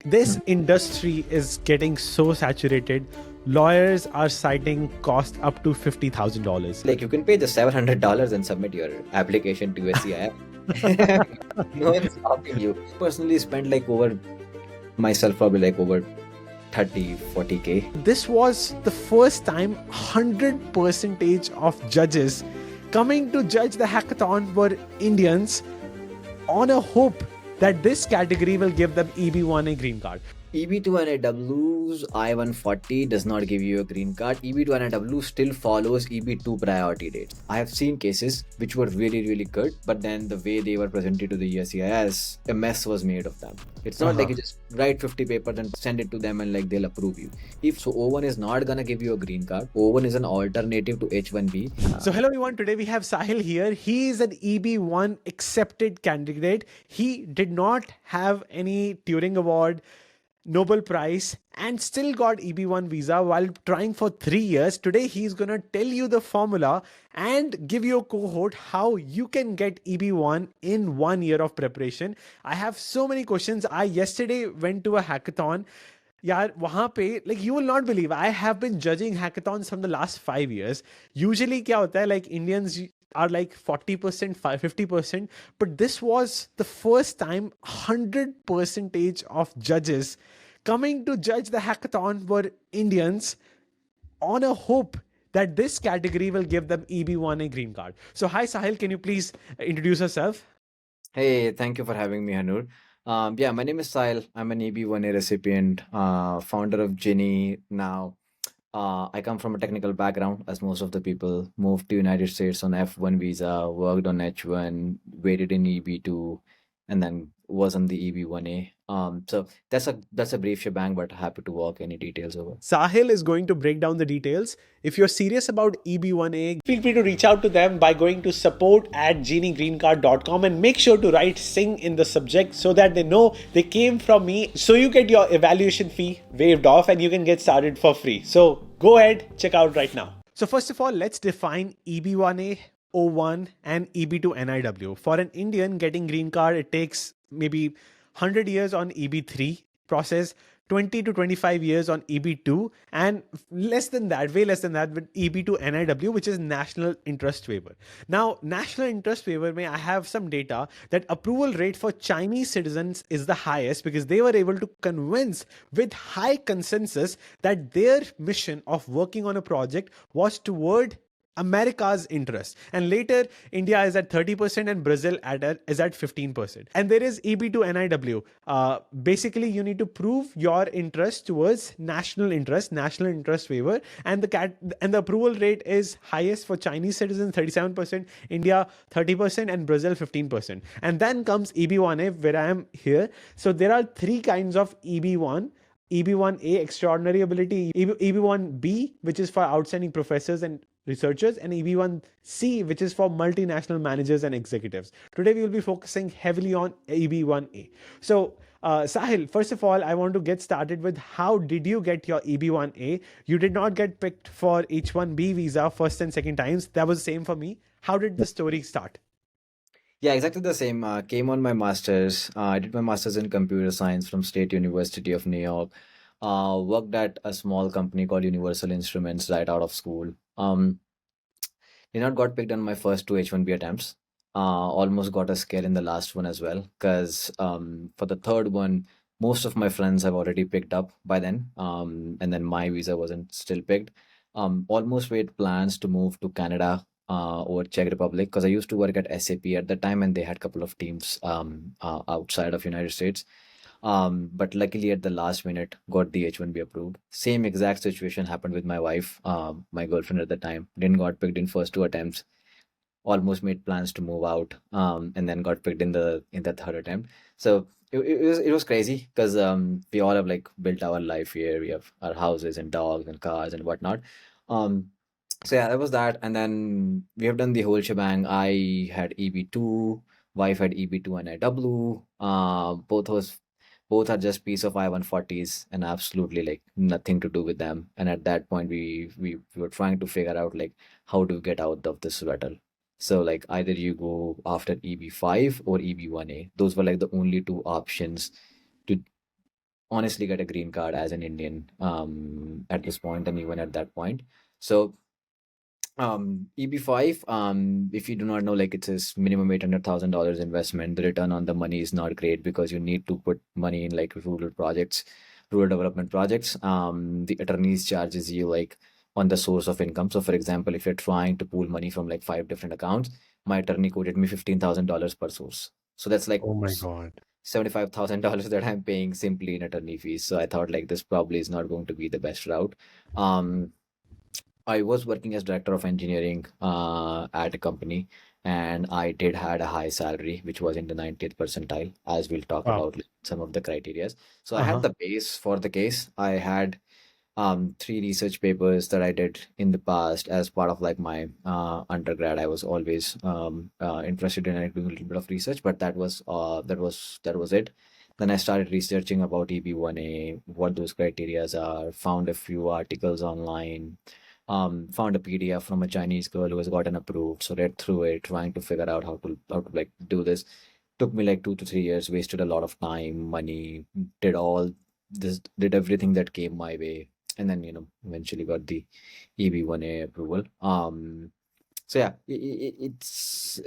This industry is getting so saturated. Lawyers are citing cost up to $50,000. Like you can pay just $700 and submit your application to USCIF. No one's stopping you. Personally spent like over myself probably like over 30-40K. This was the first time 100% of judges coming to judge the hackathon were Indians on a hope that this category will give them EB1A green card. EB2NAW's I-140 does not give you a green card. EB2NAW still follows EB2 priority dates. I have seen cases which were really good, but then the way they were presented to the USCIS, a mess was made of them. It's not like you just write 50 papers and send it to them and like they'll approve you. If so, O1 is not gonna give you a green card. O1 is an alternative to H1B. So hello everyone, today we have Sahil here. He is an EB1 accepted candidate. He did not have any Turing Award, Nobel Prize, and still got EB1 visa while trying for 3 years. Today he's gonna tell you the formula and give you a cohort how you can get EB1 in 1 year of preparation. I have so many questions. I yesterday went to a hackathon. यार वहाँ पे like you will not believe I have been judging hackathons from the last 5 years. Usually क्या होता है like Indians are like 40%, 50%, but this was the first time 100% of judges coming to judge the hackathon were Indians on a hope that this category will give them EB1A green card. So hi Sahil, can you please introduce yourself? Hey, thank you for having me, Hanur. Yeah, my name is Sahil. I'm an EB1A recipient, founder of Jinee now. I come from a technical background, as most of the people. Moved to United States on F1 visa, worked on H1, waited in EB2, and then was on the EB1A. So that's a brief shebang, but happy to walk any details over. Sahil is going to break down the details. If you're serious about EB1A, feel free to reach out to them by going to support@geniegreencard.com and make sure to write Singh in the subject so that they know they came from me. So you get your evaluation fee waived off and you can get started for free. So go ahead, check out right now. So first of all, let's define EB1A, O1 and EB2 NIW. For an Indian getting green card, it takes maybe 100 years on EB3 process, 20 to 25 years on EB2, and less than that, way less than that with EB2 NIW, which is National Interest Waiver. Now, National Interest Waiver, may I have some data that approval rate for Chinese citizens is the highest because they were able to convince with high consensus that their mission of working on a project was toward America's interest. And later, India is at 30% and Brazil is at 15%. And there is EB2 NIW. Basically, you need to prove your interest towards national interest waiver. And the approval rate is highest for Chinese citizens, 37%, India 30%, and Brazil 15%. And then comes EB1A, where I am here. So there are three kinds of EB1. EB1A, extraordinary ability, EB1B, which is for outstanding professors and researchers, and EB1C, which is for multinational managers and executives. Today, we will be focusing heavily on EB1A. So, Sahil, first of all, I want to get started with how did you get your EB1A? You did not get picked for H1B visa first and second times. That was the same for me. How did the story start? Yeah, exactly the same. Came on my master's. I did my master's in computer science from State University of New York. Worked at a small company called Universal Instruments right out of school. Did not got picked on my first two H1B attempts. Almost got a scare in the last one as well, because for the third one, most of my friends have already picked up by then. And then my visa wasn't still picked. Almost made plans to move to Canada or Czech Republic, because I used to work at SAP at the time and they had a couple of teams outside of United States. But luckily at the last minute got the H1B approved. Same exact situation happened with my wife, my girlfriend at the time. Didn't got picked in first two attempts. Almost made plans to move out, and then got picked in the third attempt. So it was crazy, because we all have like built our life here. We have our houses and dogs and cars and whatnot. Um, so yeah, that was that. And then we have done the whole shebang. I had EB2, wife had EB2 and IW. Both are just piece of I-140s and absolutely like nothing to do with them. And at that point, we were trying to figure out like how to get out of this battle. So like either you go after EB5 or EB1A. Those were like the only two options to honestly get a green card as an Indian at this point and even at that point. So EB5, if you do not know, like it's a minimum $800,000 investment. The return on the money is not great because you need to put money in like rural projects, rural development projects. The attorneys charges you like on the source of income. So for example, if you're trying to pool money from like five different accounts, my attorney quoted me $15,000 per source. So that's like Oh my God. $75,000 that I'm paying simply in attorney fees. So I thought like this probably is not going to be the best route. Um, I was working as director of engineering at a company, and I did had a high salary, which was in the 90th percentile, as we'll talk Wow. about some of the criterias. So I had Uh-huh. the base for the case. I had three research papers that I did in the past as part of like my undergrad. I was always interested in like, doing a little bit of research, but that was it. Then I started researching about EB1A, what those criterias are, found a few articles online, found a PDF from a Chinese girl who has gotten approved. So read through it, trying to figure out how to like do this. Took me like 2 to 3 years, wasted a lot of time, money, did all this, did everything that came my way, and then eventually got the EB1A approval. So yeah, it's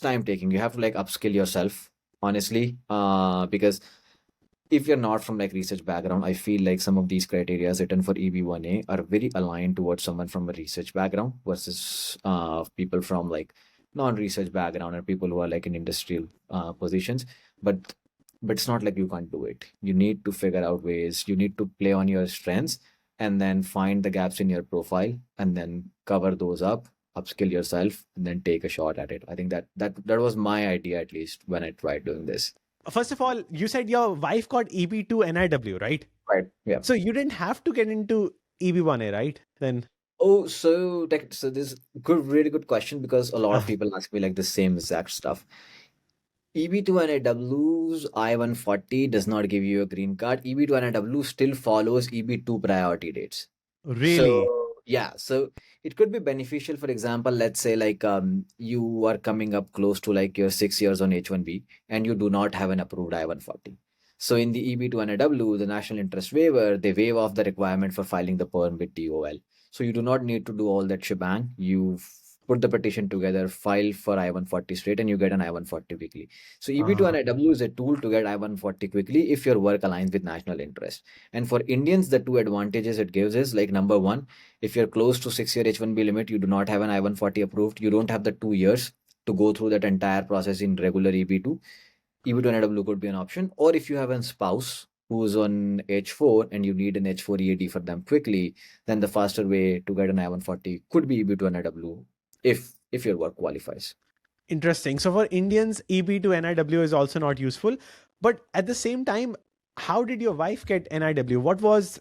time taking. You have to like upskill yourself, honestly, because if you're not from like research background, I feel like some of these criteria written for EB1A are very aligned towards someone from a research background versus people from like non-research background or people who are like in industrial positions. But it's not like you can't do it. You need to figure out ways. You need to play on your strengths and then find the gaps in your profile and then cover those up, upskill yourself, and then take a shot at it. I think that was my idea at least when I tried doing this. First of all, you said your wife got EB2 NIW, right? Right. Yeah. So you didn't have to get into EB1A, right? Then. Oh, so this good, really good question because a lot of Ah, people ask me like the same exact stuff. EB2 NIW's I-140 does not give you a green card. EB2 NIW still follows EB2 priority dates. really? So yeah, so it could be beneficial. For example, let's say like you are coming up close to like your 6 years on H1B and you do not have an approved I-140. So in the EB2 NIW, the national interest waiver, they waive off the requirement for filing the perm with DOL. So you do not need to do all that shebang. You put the petition together, file for I-140 straight, and you get an I-140 quickly. So EB2 Ah, NIW is a tool to get I-140 quickly if your work aligns with national interest. And for Indians, the two advantages it gives is like number one, if you're close to 6 year H1B limit, you do not have an I-140 approved, you don't have the 2 years to go through that entire process in regular EB2. EB2 NIW could be an option. Or if you have a spouse who's on H4 and you need an H4 EAD for them quickly, then the faster way to get an I-140 could be EB2 NIW if your work qualifies. interesting. So for Indians, EB2 NIW is also not useful. But at the same time, how did your wife get NIW? What was,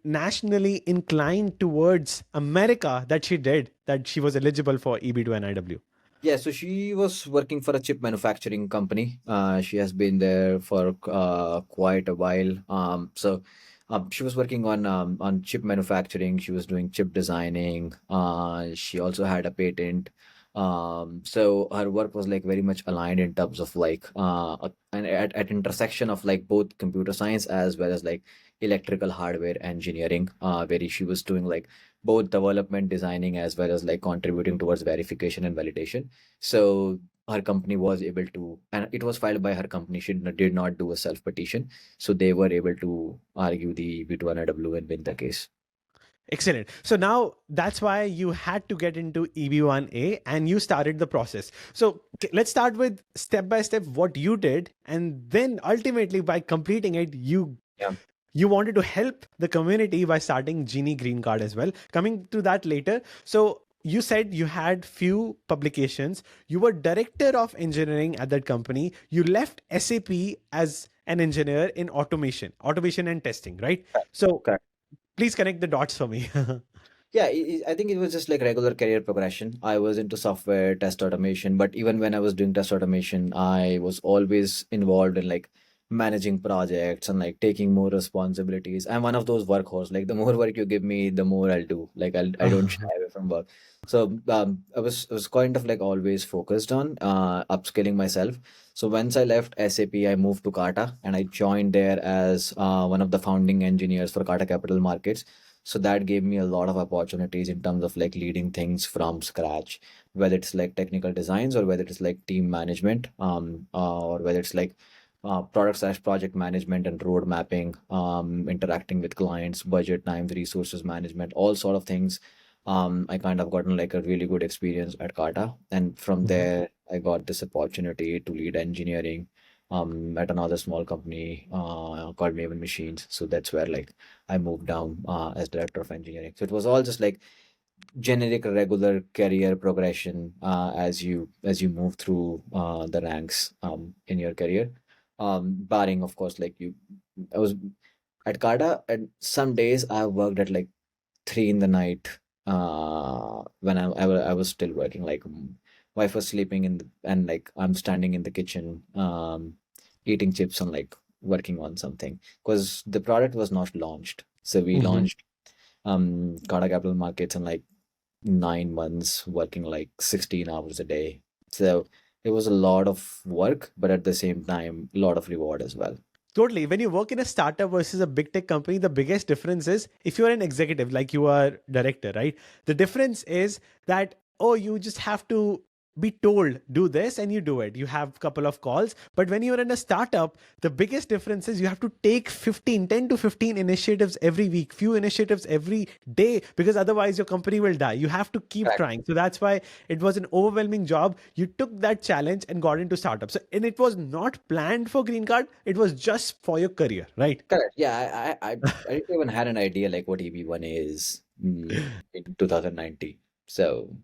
nationally inclined towards America that she did, that she was eligible for EB2 NIW? Yeah, so she was working for a chip manufacturing company. She has been there for quite a while. She was working on chip manufacturing. She was doing chip designing. She also had a patent. So her work was like very much aligned in terms of like and at intersection of like both computer science as well as like electrical hardware engineering, where she was doing like both development designing as well as like contributing towards verification and validation. So her company was able to, and it was filed by her company. She did not do a self petition, so they were able to argue the B2NW and win the case. Excellent. So now that's why you had to get into EB1A and you started the process. So let's start with step by step what you did. And then ultimately by completing it, Yeah. you wanted to help the community by starting Genie Green Card as well. Coming to that later. So you said you had few publications. You were director of engineering at that company. You left SAP as an engineer in automation and testing, right? So Correct. please connect the dots for me. Yeah, I think it was just like regular career progression. I was into software test automation, but even when I was doing test automation, I was always involved in like managing projects and like taking more responsibilities. I'm one of those workhorse. Like the more work you give me, the more I'll do. Like I don't shy away from work. So I was kind of like always focused on upskilling myself. So once I left SAP, I moved to Kata and I joined there as one of the founding engineers for Kata Capital Markets. So that gave me a lot of opportunities in terms of like leading things from scratch, whether it's like technical designs or whether it's like team management, or whether it's like product/project management and road mapping, interacting with clients, budget, time, resources management, all sort of things. I kind of gotten like a really good experience at Kata, and from Mhm. there I got this opportunity to lead engineering at another small company called Maven Machines. So that's where like I moved down as director of engineering. So it was all just like generic regular career progression as you move through the ranks in your career, barring of course like you I was at Kada, and some days I worked at like 3 in the night when I was still working, like wife was sleeping and like I'm standing in the kitchen eating chips and like working on something because the product was not launched. So we Mhm. launched Kada Capital Markets in like 9 months, working like 16 hours a day. So it was a lot of work, but at the same time, a lot of reward as well. Totally. When you work in a startup versus a big tech company, the biggest difference is if you're an executive, like you are director, right? The difference is that, oh, you just have to be told, do this, and you do it. You have a couple of calls. But when you're in a startup, the biggest difference is you have to take 10 to 15 initiatives every week, few initiatives every day, because otherwise your company will die. You have to keep Correct. trying. So that's why it was an overwhelming job. You took that challenge and got into startups. So, and it was not planned for Green Card. It was just for your career, right? Correct. Yeah, I didn't even had an idea like what EB1A is in 2019. So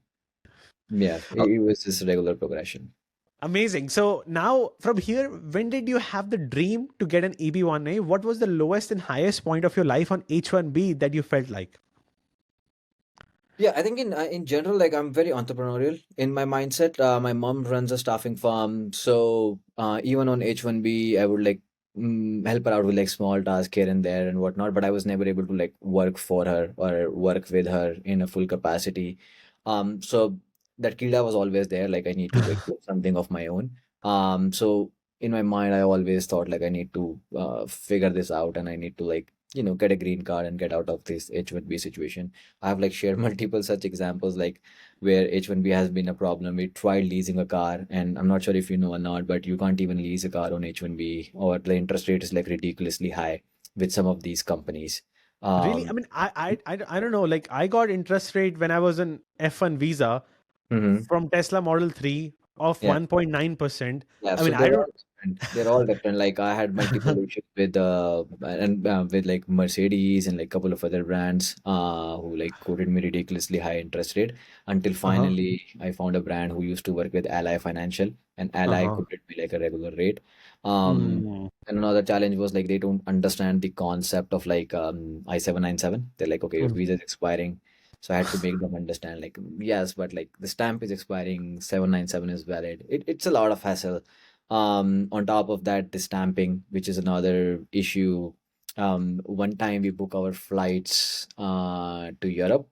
yeah, Oh, it was just a regular progression. amazing. So now from here, when did you have the dream to get an EB1A? What was the lowest and highest point of your life on H1B that you felt like? Yeah, I think in general, like I'm very entrepreneurial in my mindset. My mom runs a staffing firm, so even on H1B, I would like help her out with like small tasks here and there and whatnot. But I was never able to like work for her or work with her in a full capacity. So that kida was always there. Like I need to like do something of my own. So in my mind, I always thought like I need to figure this out and I need to like get a green card and get out of this H1B situation. I've like shared multiple such examples, like where H1B has been a problem. We tried leasing a car, and I'm not sure if you know or not, but you can't even lease a car on H1B, or the interest rate is like ridiculously high with some of these companies. Really? I Um, mean, I don't know. Like I got interest rate when I was an F1 visa mhm. from Tesla Model 3 of Yeah. 1.9%. Yeah, I so mean, I they're don't. all different. They're all different. Like I had multiple issues with with like Mercedes and like couple of other brands who like quoted me ridiculously high interest rate until Uh-huh. finally I found a brand who used to work with Ally Financial, and Ally Uh-huh. quoted me like a regular rate. Um Mm. and another challenge was like they don't understand the concept of like I-797. They're like, okay, your Mm. visa is expiring. So I had to make them understand like yes, but like the stamp is expiring, 797 is valid. It's a lot of hassle. On top of that, the stamping, which is another issue. One time we book our flights to Europe,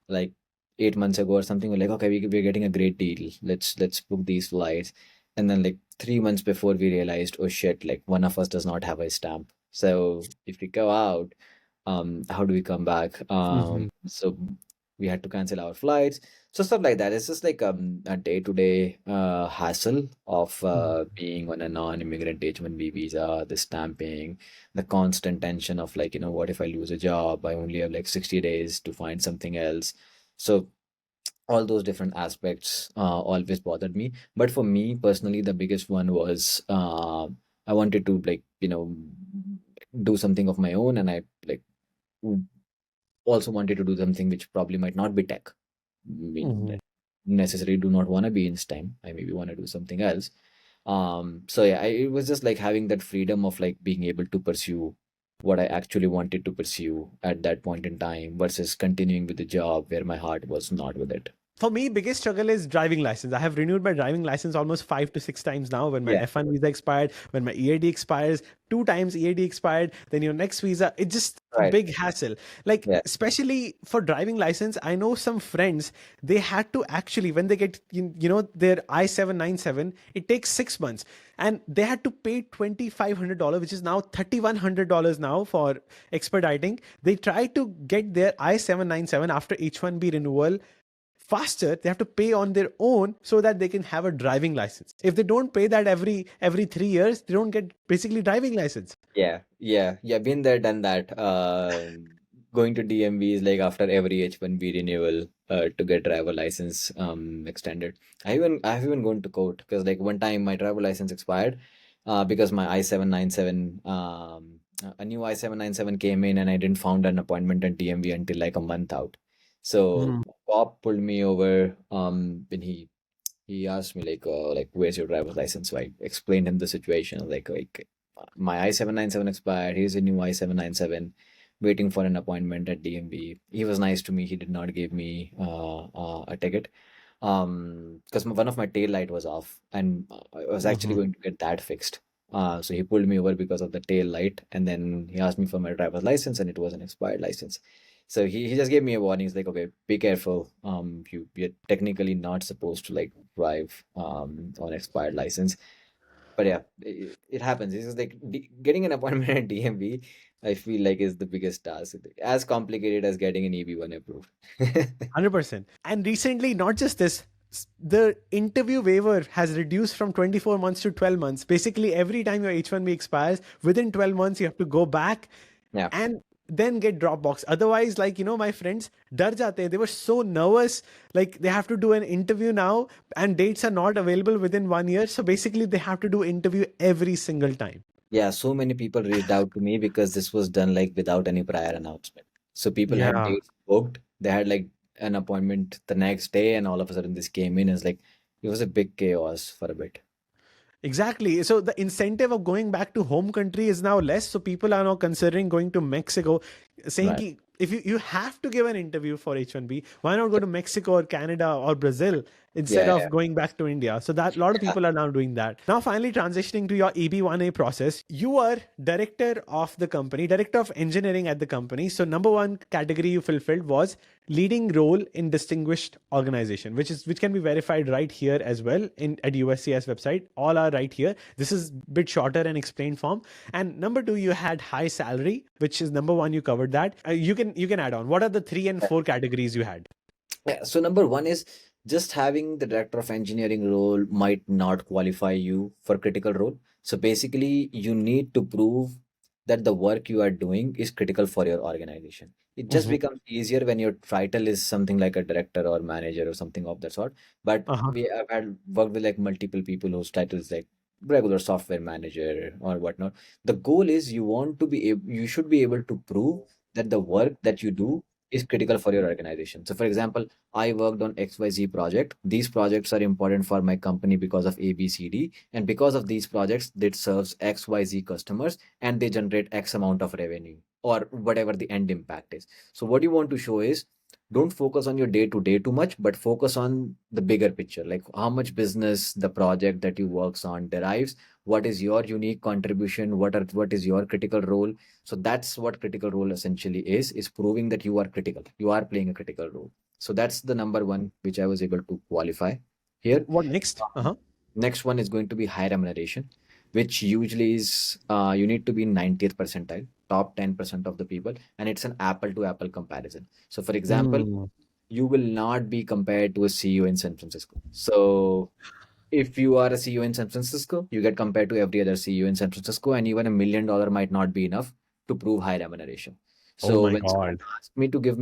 like 8 months ago or something. We're like, okay, we're getting a great deal. Let's book these flights. And then like 3 months before we realized, oh shit, like one of us does not have a stamp. So if we go out, how do we come back? Mhm. So we had to cancel our flights, so stuff like that. It's just like a day-to-day hassle of Mhm. being on a non-immigrant H-1B visa, the stamping, the constant tension of like, what if I lose a job? I only have like 60 days to find something else. So all those different aspects always bothered me. But for me personally, the biggest one was I wanted to like, do something of my own, and I like also wanted to do something which probably might not be tech. I mean, Mhm. necessarily do not want to be in STEM. I maybe want to do something else. So yeah, it was just like having that freedom of like being able to pursue what I actually wanted to pursue at that point in time versus continuing with the job where my heart was not with it. For me, biggest struggle is driving license. I have renewed my driving license almost 5 to 6 times now. When my Yeah. F1 visa expired, when my EAD expires, 2 times EAD expired, then your next visa. It's just a Right. big hassle. Like, Yeah. especially for driving license, I know some friends, they had to actually, when they get, their I-797, it takes 6 months. And they had to pay $2,500, which is now $3,100 now for expediting. They try to get their I-797 after H1B renewal faster. They have to pay on their own so that they can have a driving license. If they don't pay that every 3 years, they don't get basically driving license. Yeah. Been there, done that. Going to DMVs like after every H1B renewal to get driver license extended. I have even gone to court because like one time my driver license expired because my I-797 a new I-797 came in and I didn't found an appointment at DMV until like a month out. So Mm. cop pulled me over when he asked me like where's your driver's license? So I explained him the situation like my I-797 expired. Here's a new I-797 waiting for an appointment at DMV. He was nice to me. He did not give me a ticket because one of my tail light was off and I was actually Mhm. going to get that fixed. So he pulled me over because of the tail light and then he asked me for my driver's license and it was an expired license. So he just gave me a warning. He's like, okay, be careful. You're technically not supposed to like drive on expired license. But yeah, it happens. It's just like getting an appointment at DMV, I feel like is the biggest task. As complicated as getting an EB1 approved. 100%. And recently, not just this, the interview waiver has reduced from 24 months to 12 months. Basically, every time your H1B expires, within 12 months, you have to go back Yeah. and then get Dropbox. Otherwise, like, my friends, dar jate. They were so nervous. Like, they have to do an interview now and dates are not available within 1 year. So basically, they have to do interview every single time. Yeah, so many people reached out to me because this was done like without any prior announcement. So people had Yeah. dates booked. They had like an appointment the next day, and all of a sudden this came in. It's like it was a big chaos for a bit. Exactly. So the incentive of going back to home country is now less. So people are now considering going to Mexico, saying Right. ki, if you have to give an interview for H1B, why not go to Mexico or Canada or Brazil instead Yeah, of yeah, going back to India? So that a lot of yeah. people are now doing that. Now, finally transitioning to your EB1A process, you are director of the company, director of engineering at the company. So number one category you fulfilled was leading role in distinguished organization, which can be verified right here as well in at USCS website. All are right here. This is bit shorter and explained form. And number two, you had high salary, which is number one. You covered that. You can add on. What are the 3 and 4 categories you had? Yeah, so number one is just having the director of engineering role might not qualify you for critical role. So basically, you need to prove that the work you are doing is critical for your organization. It just Mm-hmm. becomes easier when your title is something like a director or manager or something of that sort. But Uh-huh. we have had worked with like multiple people whose titles like regular software manager or whatnot. The goal is you want to be able, you should be able to prove that the work that you do is critical for your organization. So for example, I worked on XYZ project. These projects are important for my company because of ABCD. And because of these projects, it serves XYZ customers and they generate X amount of revenue or whatever the end impact is. So what you want to show is don't focus on your day to day too much, but focus on the bigger picture, like how much business the project that you works on derives, what is your unique contribution, what is your critical role. So that's what critical role essentially is proving that you are critical, you are playing a critical role. So that's the number one which I was able to qualify here. What next? Um, Next one is going to be high remuneration, which usually is you need to be 90th percentile, top 10% of the people, and it's an apple to apple comparison. So for example, Mm. you will not be compared to a CEO in San Francisco. So if you are a CEO in San Francisco, you get compared to every other CEO in San Francisco, and even $1 million might not be enough to prove high remuneration. Oh So my when someone God. asks me to give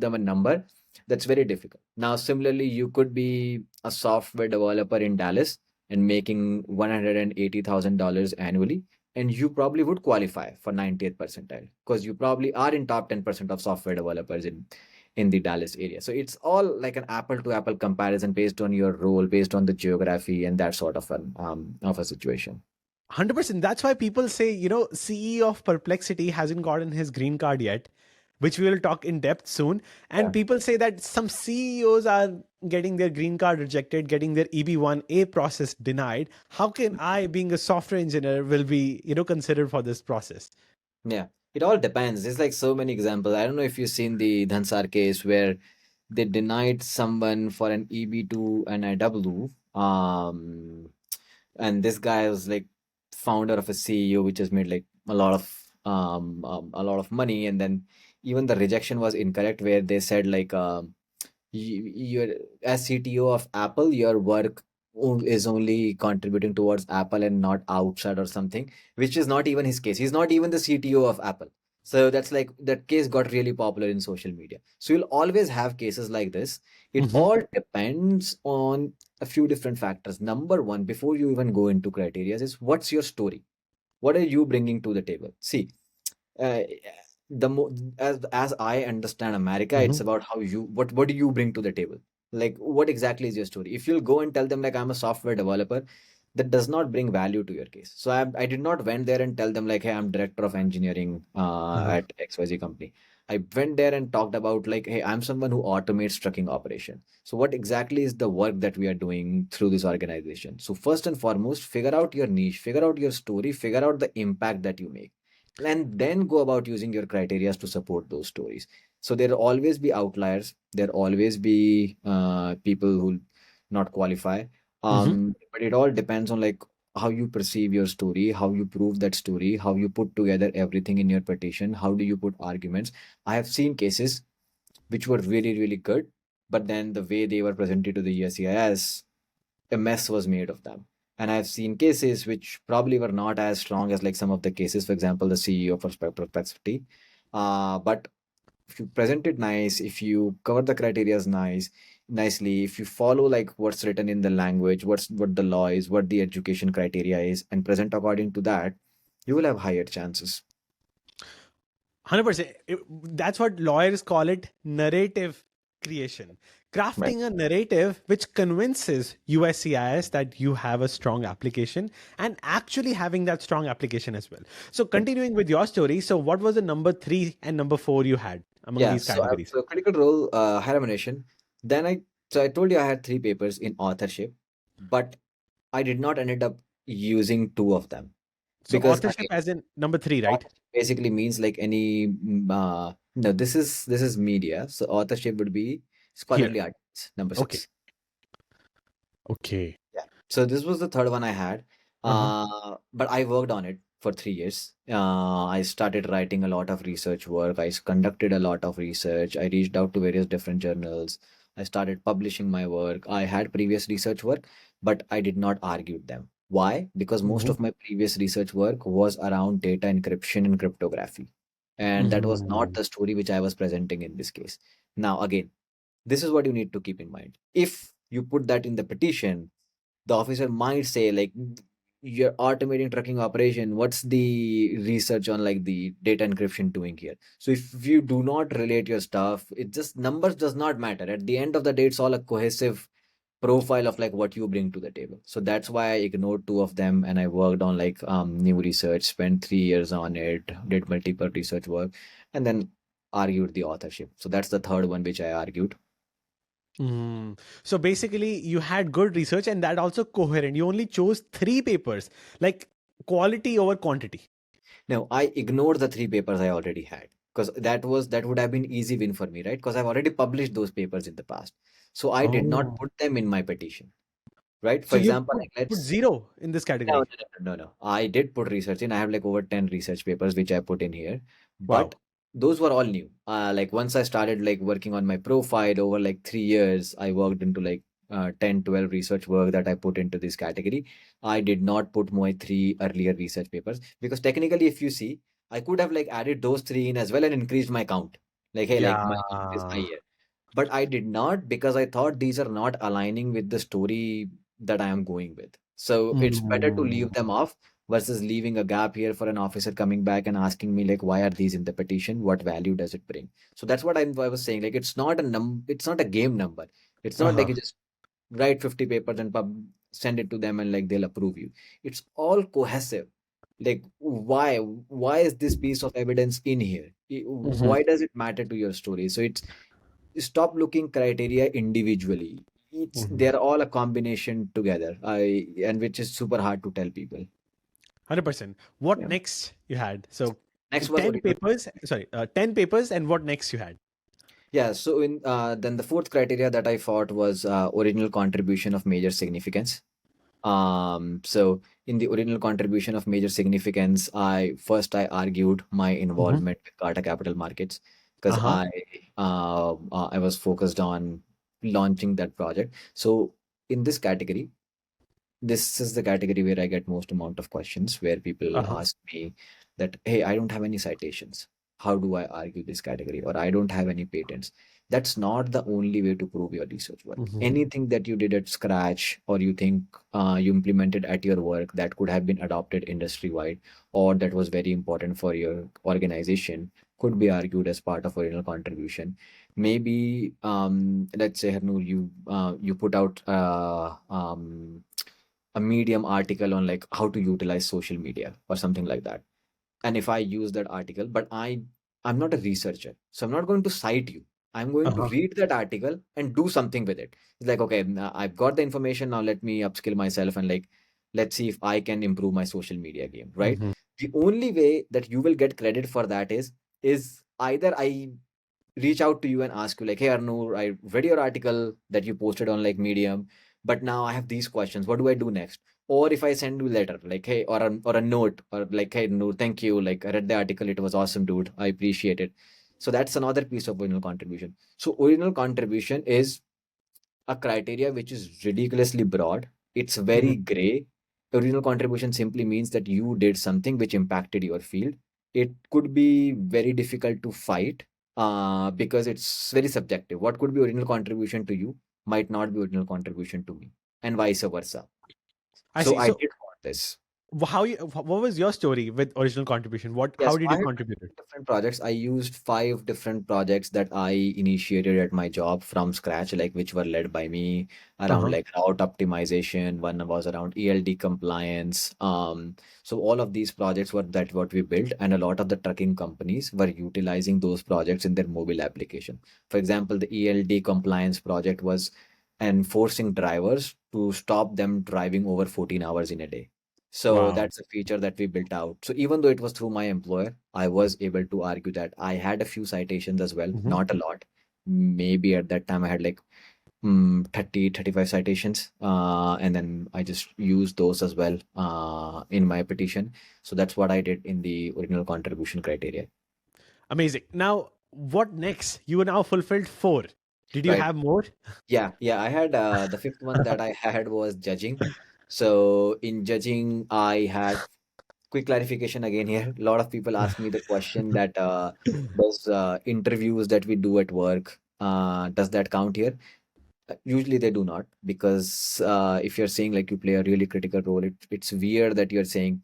them a number, that's very difficult. Now, similarly, you could be a software developer in Dallas and making $180,000 annually, and you probably would qualify for 90th percentile because you probably are in top 10% of software developers in the Dallas area. So it's all like an apple to apple comparison based on your role, based on the geography and that sort of a situation. 100%. That's why people say, CEO of Perplexity hasn't gotten his green card yet. which we will talk in depth soon. And Yeah. people say that some CEOs are getting their green card rejected, getting their EB1A process denied. How can I, being a software engineer, will be, considered for this process? Yeah, it all depends. There's like so many examples. I don't know if you've seen the Dhansar case where they denied someone for an EB2 and a W. And this guy was like founder of a CEO which has made like a lot of money, and then even the rejection was incorrect where they said like you're as CTO of Apple, your work is only contributing towards Apple and not outside or something, which is not even his case. He's not even the CTO of Apple. So that's like that case got really popular in social media. So you'll always have cases like this. It Mm-hmm. all depends on a few different factors. Number one, before you even go into criteria, is what's your story? What are you bringing to the table? See, uh, the mo- as I understand America, it's Mm-hmm. about how you what do you bring to the table? Like what exactly is your story? If you'll go and tell them like I'm a software developer, that does not bring value to your case. So I did not went there and tell them like, hey, I'm director of engineering Uh-huh. at XYZ company. I went there and talked about like, hey, I'm someone who automates trucking operation. So what exactly is the work that we are doing through this organization? So first and foremost, figure out your niche, figure out your story, figure out the impact that you make, and then go about using your criteria to support those stories. So there'll always be outliers. There'll always be people who not qualify. Mm-hmm. But it all depends on like how you perceive your story, how you prove that story, how you put together everything in your petition, how do you put arguments. I have seen cases which were really, really good, but then the way they were presented to the USCIS, a mess was made of them. And I've seen cases which probably were not as strong as like some of the cases, for example, the CEO for Perplexity. But if you present it nice, if you cover the criteria nicely, if you follow like what's written in the language, what the law is, what the education criteria is, and present according to that, you will have higher chances. 100%. That's what lawyers call it, narrative creation. Right. Crafting a narrative which convinces USCIS that you have a strong application and actually having that strong application as well. So, Yep. continuing with your story, so what was the number three and number four you had among Yeah. these So, categories? so critical role, higher nomination. Then I told you I had three papers in authorship, but I did not ended up using two of them So, because authorship again, as in number three, right? authorship basically means like any no, this is media. So authorship would be Here. scholarly articles, number Okay. six. Okay. Yeah. So this was the third one I had. Uh huh. But I worked on it for 3 years. I started writing a lot of research work. Conducted a lot of research. I reached out to various different journals. I started publishing my work. I had previous research work, but I did not argue them. Why? Because most Mm-hmm. of my previous research work was around data encryption and cryptography. And that was not Mm-hmm. the story which I was presenting in this case. Now, again, this is what you need to keep in mind. If you put that in the petition, the officer might say like, you're automating trucking operation, what's the research on like the data encryption doing here? So if you do not relate your stuff, it just numbers does not matter. At the end of the day, it's all a cohesive profile of like what you bring to the table. So that's why I ignored two of them, and I worked on like new research, spent 3 years on it, did multiple research work, and then argued the authorship. So that's the third one which I argued. Mm. So basically, you had good research and that also coherent. You only chose three papers, like quality over quantity. No, I ignored the three papers I already had because that would have been easy win for me, right? Because I've already published those papers in the past. So I did not Oh. put them in my petition, right? For So you example, like put let's zero in this no, no, category. no, no, no. I did put research in. I have like over 10 research papers which I put in here, but Wow. those were all new. Like once I started like working on my profile over like 3 years, I worked into like 10, 12 research work that I put into this category. I did not put my three earlier research papers because technically, if you see, I could have like added those three in as well and increased my count. Like, hey, like my count is Yeah. higher. But I did not because I thought these are not aligning with the story that I am going with. So it's better to Mm. leave them off versus leaving a gap here for an officer coming back and asking me like, why are these in the petition? What value does it bring? So that's what I was saying. Like it's not it's not a game number. It's not like Uh-huh. you just write 50 papers and send it to them and like they'll approve you. It's all cohesive. like why is this piece of evidence in here? Mhm. Why does it matter to your story? So it's stop looking criteria individually. It's Mhm. they're all a combination together. I and which is super hard to tell people. 100%. What Yeah. next you had? So Next was 10 original. papers, sorry, 10 papers, and what next you had? Yeah, so in then the fourth criteria that I fought was original contribution of major significance. So in the original contribution of major significance, I argued my Mhm. involvement with Carta Capital Markets because Uh-huh. I was focused on launching that project. So in this category, this is the category where I get most amount of questions where people Uh-huh. ask me that, hey, I don't have any citations. How do I argue this category? Or I don't have any patents. That's not the only way to prove your research work. Mhm. Anything that you did at scratch or you think you implemented at your work that could have been adopted industry wide or that was very important for your organization could be argued as part of original contribution. Maybe let's say Harnoor, you put out a medium article on like how to utilize social media or something like that, and if I use that article, but I'm not a researcher, so I'm not going to cite you. I'm going to Uh-huh. read that article and do something with it. It's like, okay, I've got the information, now let me upskill myself and like let's see if I can improve my social media game, right? Mhm. The only way that you will get credit for that is either I reach out to you and ask you like, hey Arnoor, I read your article that you posted on like Medium, but now I have these questions. What do I do next? Or if I send you a letter like, hey, or a note, or like, hey no, thank you. Like I read the article, it was awesome, dude. I appreciate it. So that's another piece of original contribution. So original contribution is a criteria which is ridiculously broad. It's Mhm. very gray. Original contribution simply means that you did something which impacted your field. It could be very difficult to fight because it's very subjective. What could be original contribution to you might not be original contribution to me, and vice versa. I So see. I So did want this. what was your story with original contribution? How Yes, did I you had contribute it? different projects. I used five different projects that I initiated at my job from scratch, like which were led by me around Uh-huh. like route optimization. One was around ELD compliance. So all of these projects were that what we built, and a lot of the trucking companies were utilizing those projects in their mobile application. For example, the ELD compliance project was enforcing drivers to stop them driving over 14 hours in a day. So Wow. that's a feature that we built out. So even though it was through my employer, I was able to argue that I had a few citations as well, Mhm. not a lot. Maybe at that time I had like 30, 35 citations. And then I just used those as well in my petition. So that's what I did in the original contribution criteria. Amazing. Now, what next? You now fulfilled four. Did you Right. have more? Yeah, yeah. I had the fifth one that I had was judging. So in judging, I had quick clarification again here. A lot of people ask me the question that does interviews that we do at work, does that count here? Usually they do not, because if you're saying like you play a really critical role, it's weird that you're saying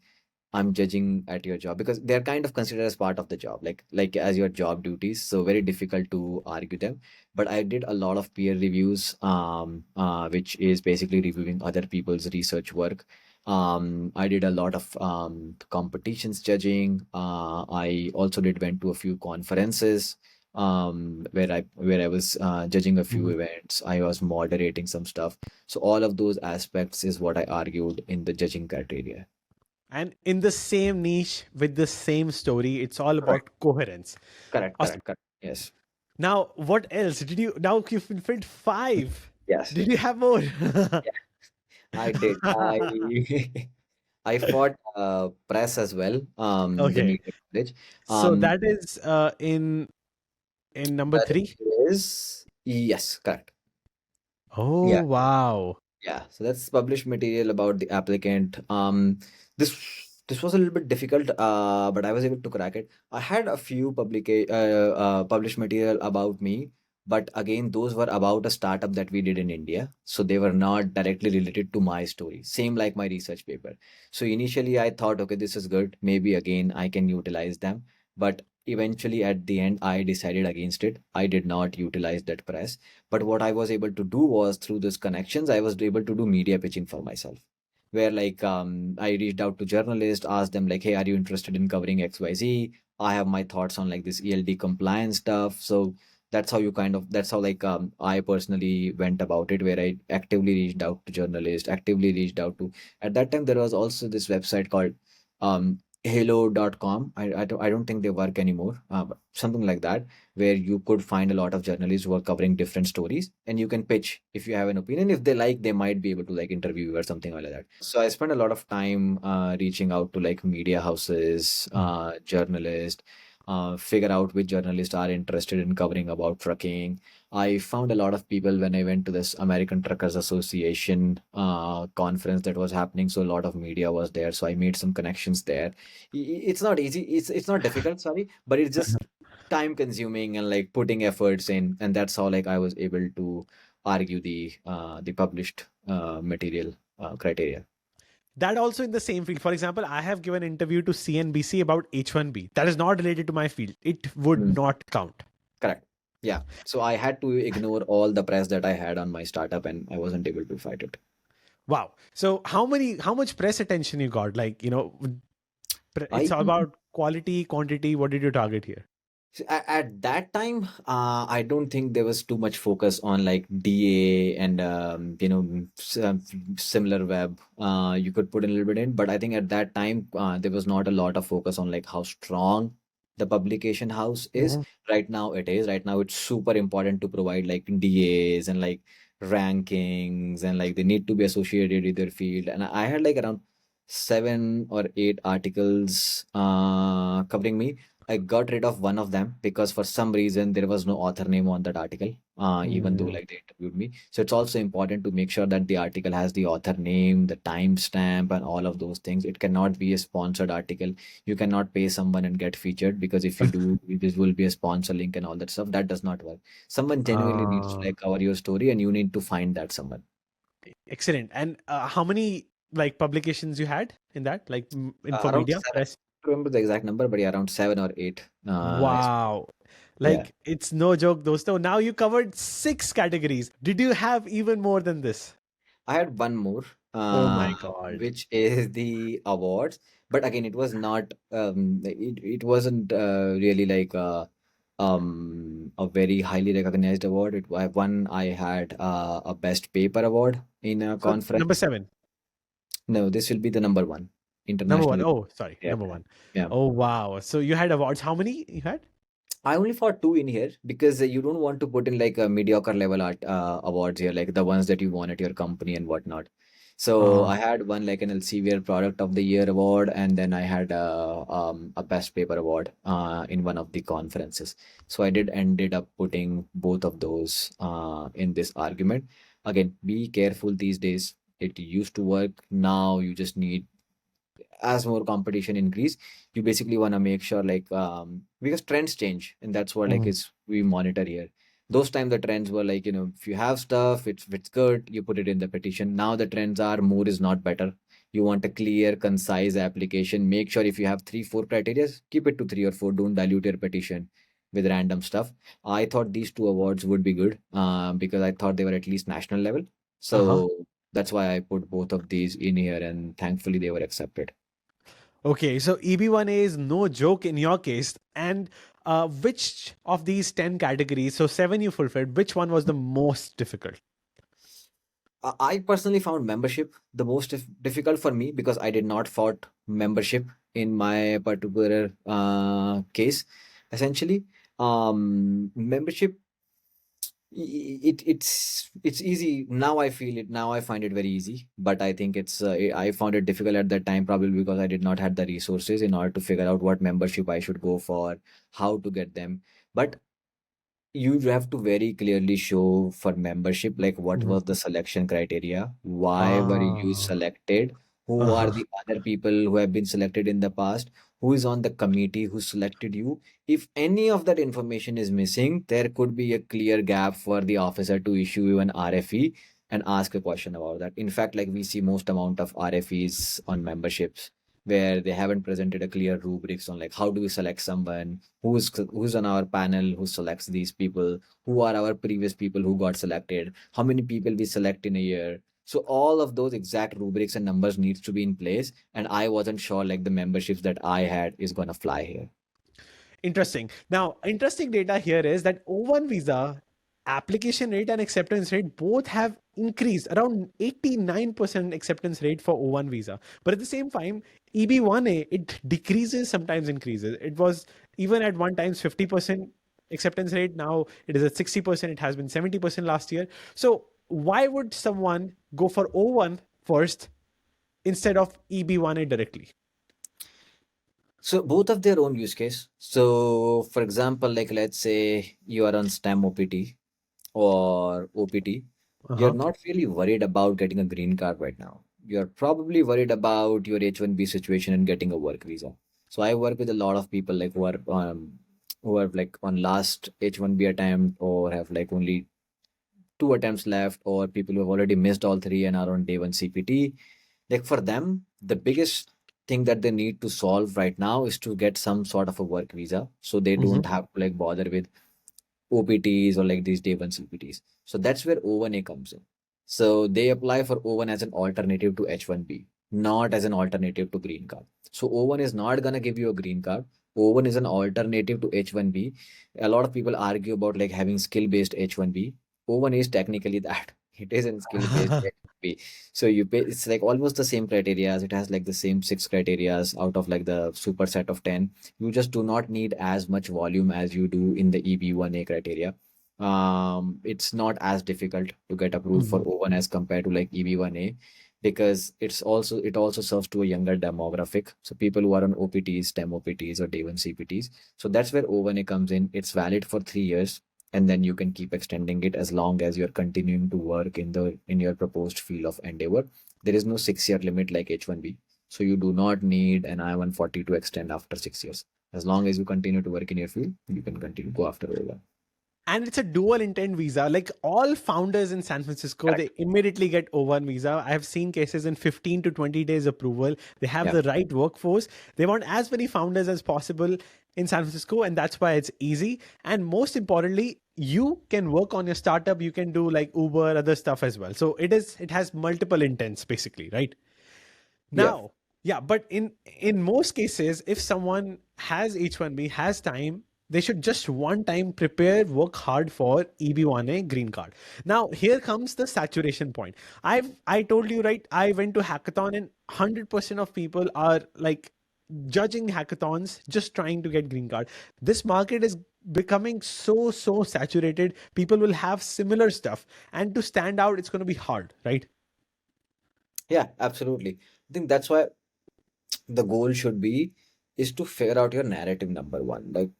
I'm judging at your job, because they're kind of considered as part of the job, like as your job duties. So very difficult to argue them. But I did a lot of peer reviews, which is basically reviewing other people's research work. I did a lot of competitions judging. I also did went to a few conferences where I was judging a few Mhm. events. I was moderating some stuff. So all of those aspects is what I argued in the judging criteria. And in the same niche with the same story, it's all Correct. about coherence. Correct, Awesome. correct, correct. Yes. Now, what else did you? Now you've fulfilled five. Yes. Did you have more? Yeah, I did. I fought press as well, the Okay, media coverage. so Um, that is in number that three. is, yes, correct. Oh Yeah. wow. Yeah, so that's published material about the applicant. This this was a little bit difficult, but I was able to crack it. I had a few published material about me, but again, those were about a startup that we did in India, so they were not directly related to my story. Same like my research paper. So initially, I thought, okay, this is good. Maybe again, I can utilize them. But eventually, at the end, I decided against it. I did not utilize that press, but what I was able to do was through these connections, I was able to do media pitching for myself. where like I reached out to journalists, asked them like, hey, are you interested in covering XYZ? I have my thoughts on like this ELD compliance stuff. So that's how you kind of that's how like I personally went about it, where I actively reached out to journalists, actively reached out to at that time there was also this website called halo.com. I don't think they work anymore, but something like that, where you could find a lot of journalists who are covering different stories, and you can pitch if you have an opinion. If they like, they might be able to like interview you or something like that. So I spent a lot of time reaching out to like media houses, journalists, figure out which journalists are interested in covering about trucking. I found a lot of people when I went to this American Truckers Association conference that was happening. So a lot of media was there. So I made some connections there. It's not easy. It's not difficult, sorry, but it's just time consuming and like putting efforts in, and that's how like I was able to argue the published material criteria. That also in the same field. For example, I have given interview to CNBC about H1B. That is not related to my field. It would Mm, not count. correct. Yeah. So I had to ignore all the press that I had on my startup, and I wasn't able to fight it. Wow. So how much press attention you got? Like, it's I all about quality, quantity. What did you target here? At that time, I don't think there was too much focus on like DA and similar web. You could put a little bit in, but I think at that time there was not a lot of focus on like how strong the publication house is. Mhm. Right now it is. Right now it's super important to provide like DAs and like rankings, and like they need to be associated with their field. And I had like around 7 or 8 articles covering me. I got rid of one of them because for some reason there was no author name on that article, even though Mm. like they interviewed me. So it's also important to make sure that the article has the author name, the timestamp, and all of those things. It cannot be a sponsored article. You cannot pay someone and get featured, because if you do, this will be a sponsor link and all that stuff. That does not work. Someone genuinely needs to Uh, like cover your story, and you need to find that someone. Excellent. And how many like publications you had in that, like info Around media seven. press? I don't remember the exact number, but yeah, around 7 or 8. Wow. Yeah. Like it's no joke, dosto. Now you covered 6 categories. Did you have even more than this? I had one more, Oh my God. which is the awards. But again, it was not, it wasn't really like a very highly recognized award. I had a best paper award in a So number conference. 7. No, this will be the number one Number 1. internationally. Oh, sorry. Yeah. Number 1. Yeah. Oh wow. So you had awards. How many you had? I only fought two in here because you don't want to put in like a mediocre level art awards here, like the ones that you won at your company and whatnot. So Uh, I had one like an Elsevier Product of the Year award, and then I had a Best Paper award in one of the conferences. So I did ended up putting both of those in this argument. Again, be careful these days. It used to work. Now you just need, as more competition increase, you basically want to make sure like because trends change, and that's what like mm, is we monitor here. Those time the trends were like, if you have stuff, it's good, you put it in the petition. Now the trends are more is not better. You want a clear, concise application. Make sure if you have 3 4 criteria, keep it to 3 or 4. Don't dilute your petition with random stuff. I thought these two awards would be good because I thought they were at least national level. uh-huh. So that's why I put both of these in here, and thankfully they were accepted. Okay, so EB1A is no joke in your case. And which of these 10 categories, so 7 you fulfilled, which one was the most difficult? I personally found membership the most difficult for me because I did not fought membership in my particular case. Essentially, membership it's easy now. I feel it now. I find it very easy, but I think I found it difficult at that time, probably because I did not have the resources in order to figure out what membership I should go for, how to get them. But you have to very clearly show for membership like what Mhm. was the selection criteria, why were you Ah, selected, who are uh-huh. the other people who have been selected in the past, who is on the committee who selected you. If any of that information is missing, there could be a clear gap for the officer to issue you an RFE and ask a question about that. In fact, like we see most amount of RFEs on memberships where they haven't presented a clear rubrics on like how do we select someone, who's on our panel who selects these people, who are our previous people who got selected, how many people we select in a year. So all of those exact rubrics and numbers needs to be in place, and I wasn't sure like the memberships that I had is gonna fly here. Interesting. Now, interesting data here is that O1 visa application rate and acceptance rate both have increased around 89% acceptance rate for O1 visa. But at the same time, EB1A, it decreases, sometimes increases. It was even at one times 50% acceptance rate. Now it is at 60%. It has been 70% last year. So why would someone go for O1 first instead of EB1A directly? So both of their own use case. So for example, like let's say you are on STEM OPT or OPT, you're Uh-huh. not really worried about getting a green card right now. You're probably worried about your H1B situation and getting a work visa. So I work with a lot of people like who are like on last H1B attempt or have like only two attempts left, or people who have already missed all three and are on day one CPT. Like for them, the biggest thing that they need to solve right now is to get some sort of a work visa so they don't Mhm. have to like bother with OPTs or like these day one CPTs. So that's where O1A comes in. So they apply for O1 as an alternative to H1B, not as an alternative to green card. So O1 is not gonna give you a green card. O1 is an alternative to H1B. A lot of people argue about like having skill-based H1B. O1 is technically that. It is a skill-based H1B. So you pay, it's like almost the same criteria. It has like the same six criterias out of like the superset of 10. You just do not need as much volume as you do in the EB1A criteria. It's not as difficult to get approved for Mhm. O1 as compared to like EB1A, because it also serves to a younger demographic. So people who are on OPTs, STEM OPTs or day one CPTs. So that's where O1A comes in. It's valid for 3 years, and then you can keep extending it as long as you're continuing to work in your proposed field of endeavor. There is no 6 year limit like H1B. So you do not need an I-140 to extend after 6 years. As long as you continue to work in your field, you can continue to go after O1. And it's a dual intent visa. Like all founders in San Francisco, Correct. they immediately get O1 visa. I have seen cases in 15 to 20 days approval. They have Yeah. the right workforce. They want as many founders as possible in San Francisco, and that's why it's easy. And most importantly, you can work on your startup. You can do like Uber, other stuff as well. So it has multiple intents basically, right? Yeah. Now, yeah, but in most cases, if someone has H1B, has time, they should just one time prepare, work hard for EB1A green card. Now, here comes the saturation point. I told you right, I went to hackathon and 100% of people are like judging hackathons just trying to get green card. This market is becoming so saturated. People will have similar stuff, and to stand out it's going to be hard, right? Yeah, absolutely. I think that's why the goal should be is to figure out your narrative, number one. Like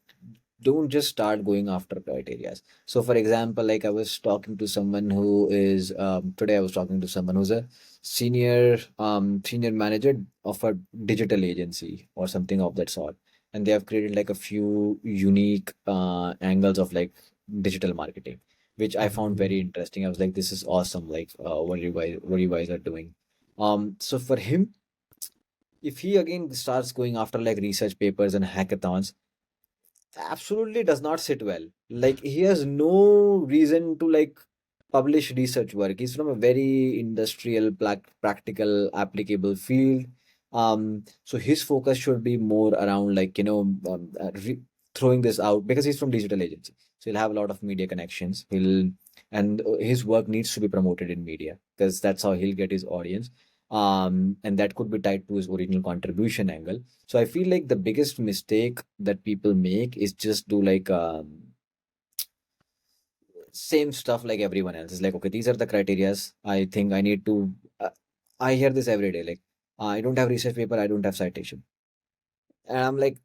don't just start going after criterias. So for example, like I was talking to someone who is today I was talking to someone who's a senior manager of a digital agency or something of that sort, and they have created like a few unique angles of like digital marketing, which I found Mhm. very interesting. I was like, this is awesome, like what you guys are doing. So for him, if he again starts going after like research papers and hackathons, absolutely does not sit well. Like he has no reason to like publish research work. He's from a very industrial, practical, applicable field. So his focus should be more around like throwing this out because he's from digital agency. So he'll have a lot of media connections. He'll and his work needs to be promoted in media because that's how he'll get his audience. And that could be tied to his original contribution angle. So I feel like the biggest mistake that people make is just do like same stuff like everyone else. It's like, okay, these are the criterias. I think I need to. I hear this every day. Like, I don't have research paper. I don't have citation, and I'm like,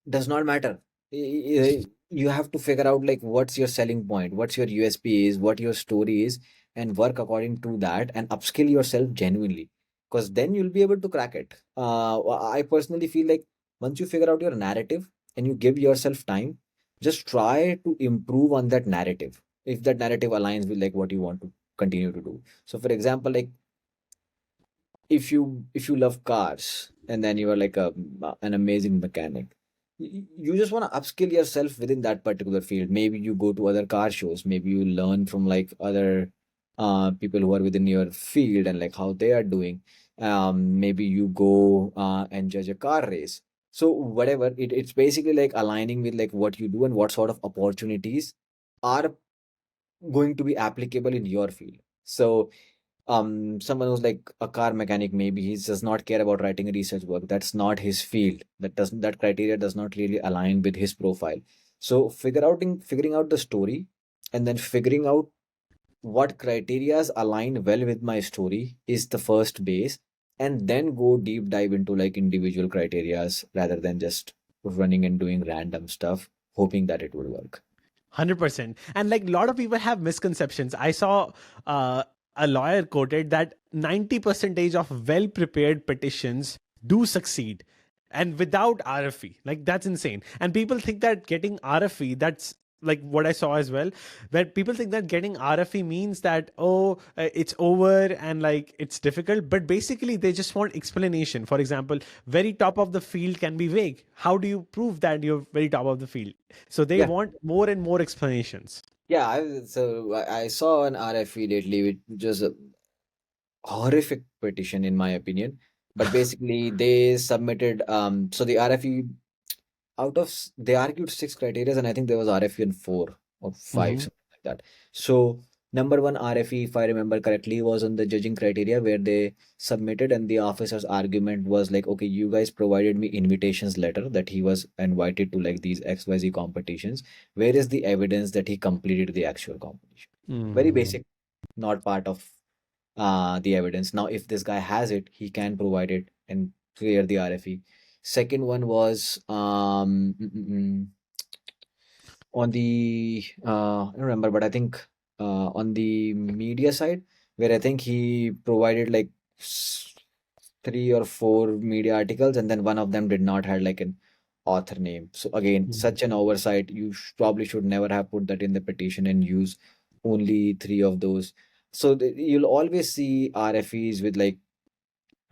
does not matter. You have to figure out like what's your selling point, what's your USP is, what your story is, and work according to that and upskill yourself genuinely. Because then you'll be able to crack it. I personally feel like once you figure out your narrative and you give yourself time, just try to improve on that narrative. If that narrative aligns with like what you want to continue to do. So, for example, like if you love cars and then you are like an amazing mechanic, you just want to upskill yourself within that particular field. Maybe you go to other car shows, maybe you learn from like other people who are within your field and like how they are doing. Maybe you go and judge a car race. So whatever, it's basically like aligning with like what you do and what sort of opportunities are going to be applicable in your field. So someone who's like a car mechanic, maybe he does not care about writing research work, that's not his field, that criteria does not really align with his profile. So figuring out the story, and then figuring out what criterias align well with my story is the first base, and then go deep dive into like individual criterias rather than just running and doing random stuff hoping that it would work. 100%. And like a lot of people have misconceptions. I saw uh, a lawyer quoted that 90 percentage of well prepared petitions do succeed, and without RFE. Like that's insane. And people think that getting RFE, that's like what I saw as well, where people think that getting RFE means that, oh, it's over and like it's difficult. But basically, they just want explanation. For example, very top of the field can be vague. How do you prove that you're very top of the field? So they Yeah. want more and more explanations. Yeah, I saw an RFE lately, which was a horrific petition in my opinion. But basically, they submitted so the RFE, they argued six criteria, and I think there was RFE in four or five, Hmm. something like that. So number one RFE, if I remember correctly, was on the judging criteria where they submitted, and the officer's argument was like, okay, you guys provided me invitations letter that he was invited to like these XYZ competitions. Where is the evidence that he completed the actual competition? Very Mm. basic, not part of the evidence. Now, if this guy has it, he can provide it and clear the RFE. Second one was on the I don't remember, but I think on the media side, where I think he provided like three or four media articles, and then one of them did not have like an author name. So again, Mm. such an oversight. You probably should never have put that in the petition and use only three of those. So you'll always see RFEs with like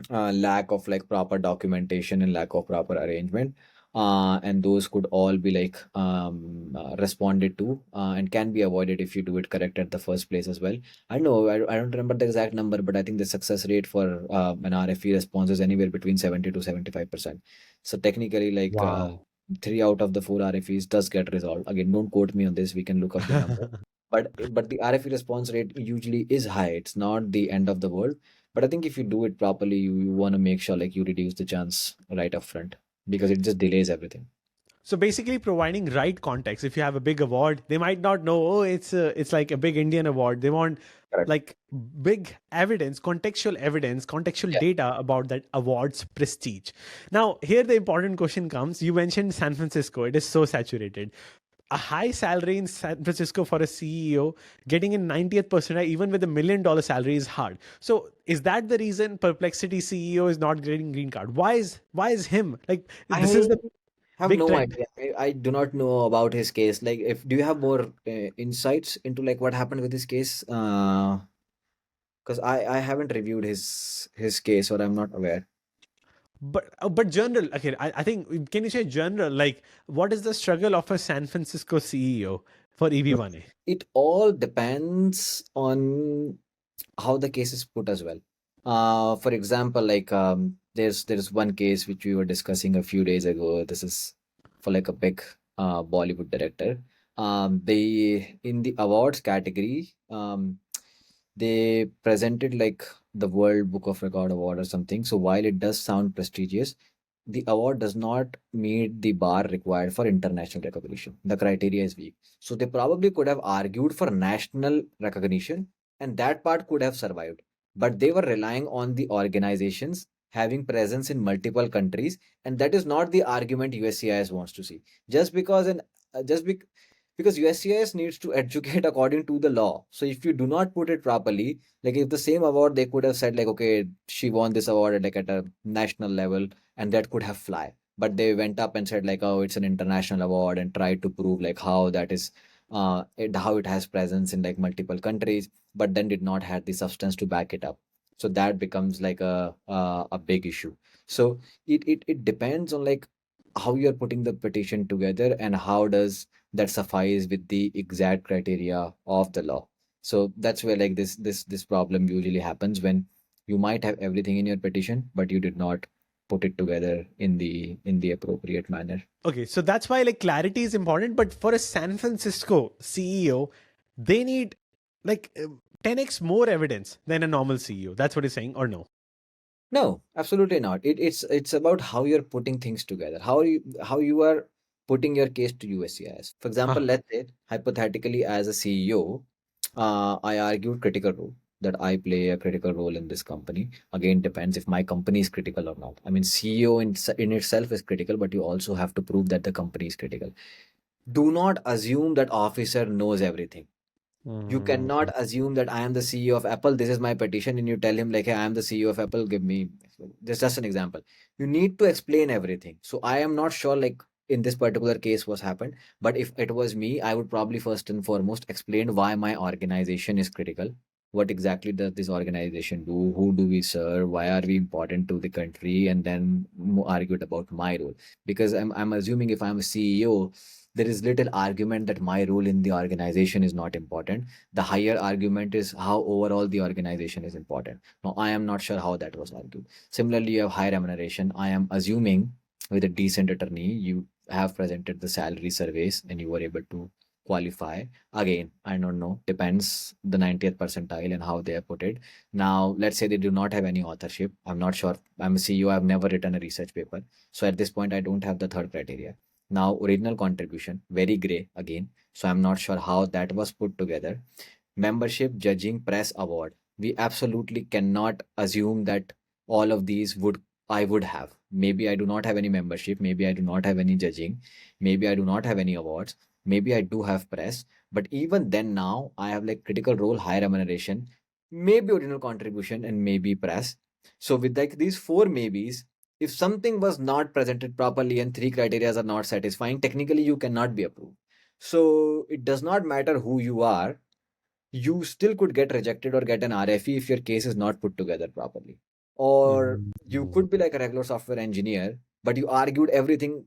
lack of like proper documentation and lack of proper arrangement, and those could all be like responded to and can be avoided if you do it correct at the first place as well. I know I don't remember the exact number, but I think the success rate for an RFE response is anywhere between 70 to 75%. So technically, like Wow. three out of the four RFEs does get resolved. Again, don't quote me on this, we can look up the number. But the RFE response rate usually is high. It's not the end of the world, but I think if you do it properly, you want to make sure like you reduce the chance right up front, because it just delays everything. So basically, providing right context. If you have a big award, they might not know. Oh, it's like a big Indian award. They want Correct. like big evidence, contextual Yeah. data about that award's prestige. Now, here the important question comes. You mentioned San Francisco. It is so saturated. A high salary in San Francisco for a CEO, getting in 90th percentile, even with $1 million salary, is hard. So, is that the reason Perplexity CEO is not getting green card? Why is him like this I is the have big no trend? idea. I do not know about his case. Like, if do you have more insights into like what happened with his case? Because I haven't reviewed his case, or I'm not aware. But general, okay, I think, can you say general, like what is the struggle of a San Francisco CEO for EB1A? It all depends on how the case is put as well. For example, like there's one case which we were discussing a few days ago. This is for like a big Bollywood director. They in the awards category, they presented like the World Book of Record Award or something. So while it does sound prestigious, the award does not meet the bar required for international recognition. The criteria is weak. So they probably could have argued for national recognition, and that part could have survived. But they were relying on the organizations having presence in multiple countries, and that is not the argument USCIS wants to see. Just because an just because USCIS needs to educate according to the law. So if you do not put it properly, like if the same award, they could have said like, okay, she won this award at like at a national level, and that could have fly. But they went up and said like, oh, it's an international award, and tried to prove like how that is how it has presence in like multiple countries, but then did not have the substance to back it up. So that becomes like a big issue. So it depends on like how you're putting the petition together, and how does that suffice with the exact criteria of the law. So that's where like this problem usually happens when you might have everything in your petition, but you did not put it together in the appropriate manner. Okay, so that's why like clarity is important. But for a San Francisco CEO, they need like 10x more evidence than a normal CEO. That's what he's saying, or no? No, absolutely not. It's about how you're putting things together, how you are putting your case to USCIS. For example, Huh. let's say hypothetically as a CEO, I argued critical role that I play a critical role in this company. Again, depends if my company is critical or not. I mean, CEO in itself is critical, but you also have to prove that the company is critical. Do not assume that officer knows everything. You cannot Mhm. assume that I am the CEO of Apple. This is my petition, and you tell him like, "Hey, I am the CEO of Apple. Give me." This is just an example. You need to explain everything. So I am not sure like in this particular case what's happened, but if it was me, I would probably first and foremost explain why my organization is critical. What exactly does this organization do? Who do we serve? Why are we important to the country? And then argued about my role. Because I'm assuming if I'm a CEO, there is little argument that my role in the organization is not important. The higher argument is how overall the organization is important. Now, I am not sure how that was argued. Similarly, you have high remuneration. I am assuming with a decent attorney, you have presented the salary surveys and you were able to qualify. Again, I don't know, depends the 90th percentile and how they have put it. Now, let's say they do not have any authorship. I'm not sure. I'm a CEO. I've never written a research paper. So at this point, I don't have the third criteria. Now, original contribution, very gray again. So I'm not sure how that was put together. Membership, judging, press, award. We absolutely cannot assume that all of these would I would have. Maybe I do not have any membership. Maybe I do not have any judging. Maybe I do not have any awards. Maybe I do have press. But even then, now I have like critical role, high remuneration, maybe original contribution, and maybe press. So with like these four maybes, if something was not presented properly and three criteria are not satisfying, technically you cannot be approved. So it does not matter who you are, you still could get rejected or get an RFE if your case is not put together properly. Or you Mhm. could be like a regular software engineer, but you argued everything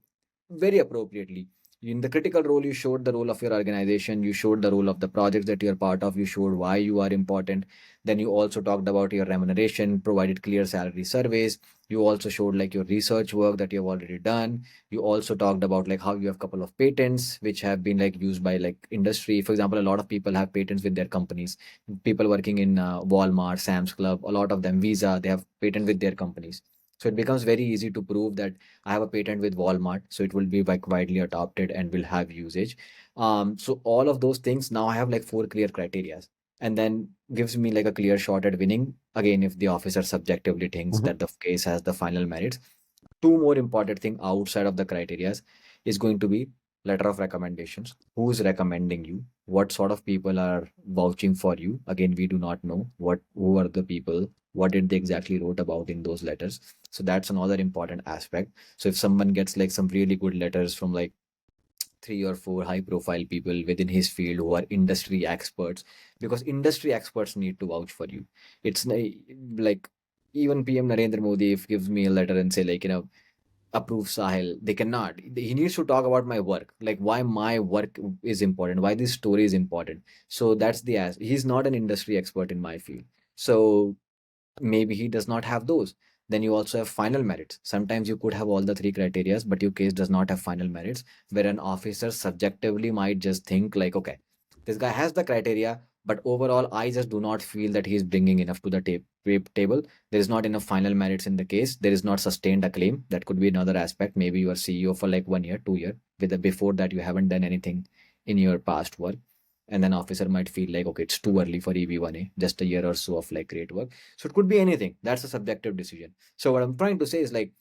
very appropriately. In the critical role, you showed the role of your organization, you showed the role of the projects that you're part of, you showed why you are important. Then you also talked about your remuneration, provided clear salary surveys. You also showed like your research work that you have already done. You also talked about like how you have a couple of patents which have been like used by like industry. For example, a lot of people have patents with their companies. People working in Walmart, Sam's Club, a lot of them, Visa, they have patent with their companies. So it becomes very easy to prove that I have a patent with Walmart, so it will be like widely adopted and will have usage. So all of those things, now I have like four clear criteria, and then gives me like a clear shot at winning. Again, if the officer subjectively thinks Mhm. that the case has the final merits. Two more important thing outside of the criterias is going to be letter of recommendations. Who's recommending you? What sort of people are vouching for you? Again, we do not know who are the people, what did they exactly wrote about in those letters. So that's another important aspect. So if someone gets like some really good letters from like three or four high profile people within his field who are industry experts, because industry experts need to vouch for you. It's like even PM Narendra Modi if gives me a letter and say like, approve Sahil. They cannot. He needs to talk about my work, like why my work is important, why this story is important. So that's the as. He's not an industry expert in my field. So maybe he does not have those. Then you also have final merits. Sometimes you could have all the three criterias, but your case does not have final merits, where an officer subjectively might just think like, okay, this guy has the criteria, but overall, I just do not feel that he's bringing enough to the table. There is not enough final merits in the case. There is not sustained acclaim. That could be another aspect. Maybe you are CEO for like 1 year, 2 year. Before that, you haven't done anything in your past work, and then officer might feel like, okay, it's too early for EB1A, just a year or so of like great work. So it could be anything. That's a subjective decision. So what I'm trying to say is like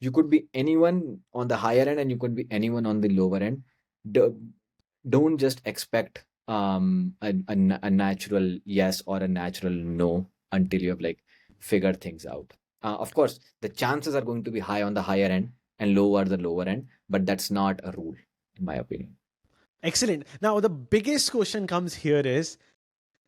you could be anyone on the higher end and you could be anyone on the lower end. Do, don't just expect a natural yes or a natural no until you have like figured things out. Of course, the chances are going to be high on the higher end and lower the lower end, but that's not a rule, in my opinion. Excellent. Now, the biggest question comes here is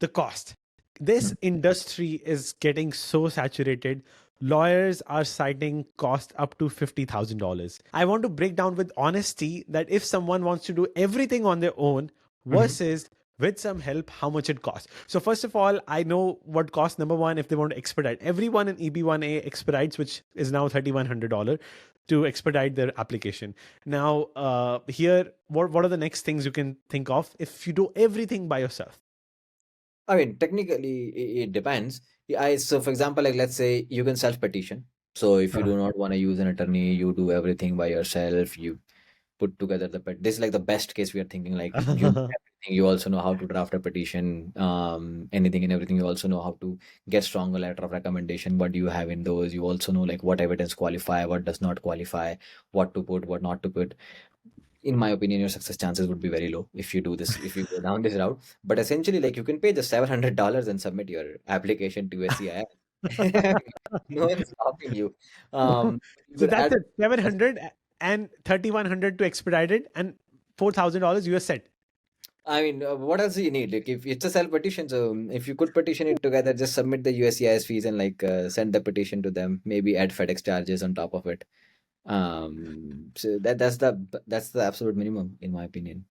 the cost. This industry is getting so saturated. Lawyers are citing cost up to $50,000. I want to break down with honesty that if someone wants to do everything on their own Mhm. versus with some help how much it costs. So first of all, I know what costs. Number one, if they want to expedite, everyone in EB1A expedites, which is now $3,100 to expedite their application. Now, here, what are the next things you can think of if you do everything by yourself? I mean, technically, it depends. So for example, like let's say you can self-petition. So if you do not want to use an attorney, you do everything by yourself. You put together the pet. This is like the best case we are thinking. Like you know everything. You also know how to draft a petition, anything and everything. You also know how to get stronger letter of recommendation. What do you have in those? You also know like what evidence qualify, what does not qualify, what to put, what not to put. In my opinion, your success chances would be very low if you do this, if you go down this route. But essentially, like you can pay just $700 and submit your application to SCI. No one's stopping you. You So could that's add. it. 700 and 3,100 to expedite it, and $4,000 you are set. I mean, what else do you need? Like, if it's a self petition, so if you could petition it together, just submit the USCIS fees and like send the petition to them. Maybe add FedEx charges on top of it. So that's the absolute minimum, in my opinion.